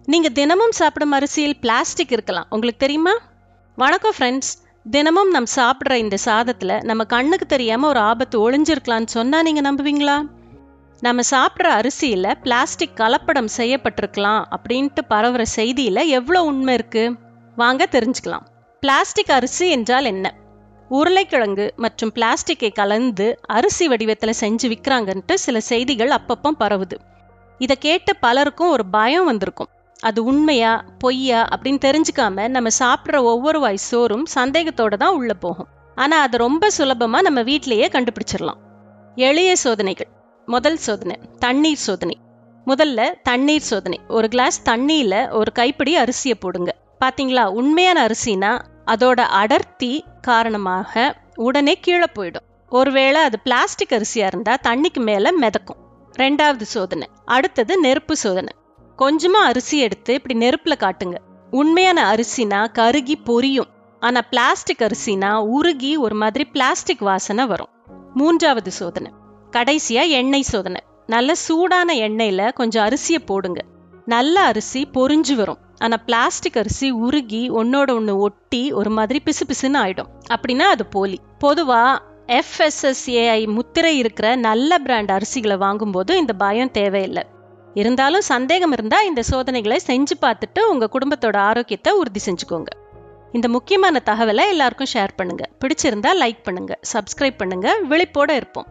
நீங்கள் தினமும் சாப்பிடும் அரிசியில் பிளாஸ்டிக் இருக்கலாம், உங்களுக்கு தெரியுமா? வணக்கம் ஃப்ரெண்ட்ஸ். தினமும் நம்ம சாப்பிட்ற இந்த சாதத்தில் நம்ம கண்ணுக்கு தெரியாமல் ஒரு ஆபத்து ஒளிஞ்சிருக்கலான்னு சொன்னால் நீங்கள் நம்புவீங்களா? நம்ம சாப்பிட்ற அரிசியில் பிளாஸ்டிக் கலப்படம் செய்யப்பட்டிருக்கலாம் அப்படின்ட்டு பரவுற செய்தியில் எவ்வளோ உண்மை இருக்குது? வாங்க தெரிஞ்சுக்கலாம். பிளாஸ்டிக் அரிசி என்றால் என்ன? உருளைக்கிழங்கு மற்றும் பிளாஸ்டிக்கை கலந்து அரிசி வடிவத்தில் செஞ்சு விற்கிறாங்கன்ட்டு சில செய்திகள் அப்பப்போ பரவுது. இதை கேட்டு பலருக்கும் ஒரு பயம் வந்திருக்கும். அது உண்மையா பொய்யா அப்படின்னு தெரிஞ்சுக்காம நம்ம சாப்பிட்ற ஒவ்வொரு வாய் சோறும் சந்தேகத்தோடு தான் உள்ளே போகும். ஆனால் அது ரொம்ப சுலபமாக நம்ம வீட்டிலேயே கண்டுபிடிச்சிடலாம். எளிய சோதனைகள். முதல் சோதனை தண்ணீர் சோதனை. முதல்ல தண்ணீர் சோதனை. ஒரு கிளாஸ் தண்ணியில் ஒரு கைப்பிடி அரிசியை போடுங்க. பார்த்தீங்களா, உண்மையான அரிசினா அதோட அடர்த்தி காரணமாக உடனே கீழே போயிடும். ஒருவேளை அது பிளாஸ்டிக் அரிசியாக இருந்தால் தண்ணிக்கு மேலே மிதக்கும். ரெண்டாவது சோதனை. அடுத்தது நெருப்பு சோதனை. கொஞ்சமாக அரிசி எடுத்து இப்படி நெருப்பில் காட்டுங்க. உண்மையான அரிசினா கருகி பொரியும். ஆனால் பிளாஸ்டிக் அரிசினா உருகி ஒரு மாதிரி பிளாஸ்டிக் வாசனை வரும். மூன்றாவது சோதனை. கடைசியாக எண்ணெய் சோதனை. நல்ல சூடான எண்ணெயில் கொஞ்சம் அரிசியை போடுங்க. நல்ல அரிசி பொரிஞ்சு வரும். ஆனால் பிளாஸ்டிக் அரிசி உருகி ஒன்னோட ஒன்று ஒட்டி ஒரு மாதிரி பிசு பிசுன்னு ஆயிடும். அப்படின்னா அது போலி. பொதுவாக FSSAI முத்திரை இருக்கிற நல்ல பிராண்ட் அரிசிகளை வாங்கும்போது இந்த பயம் தேவையில்லை. இருந்தாலும் சந்தேகம் இருந்தால் இந்த சோதனைகளை செஞ்சு பார்த்துட்டு உங்கள் குடும்பத்தோட ஆரோக்கியத்தை உறுதி செஞ்சுக்கோங்க. இந்த முக்கியமான தகவலை எல்லாருக்கும் ஷேர் பண்ணுங்க. பிடிச்சிருந்தா லைக் பண்ணுங்க, சப்ஸ்கிரைப் பண்ணுங்க. விழிப்போட இருப்போம்.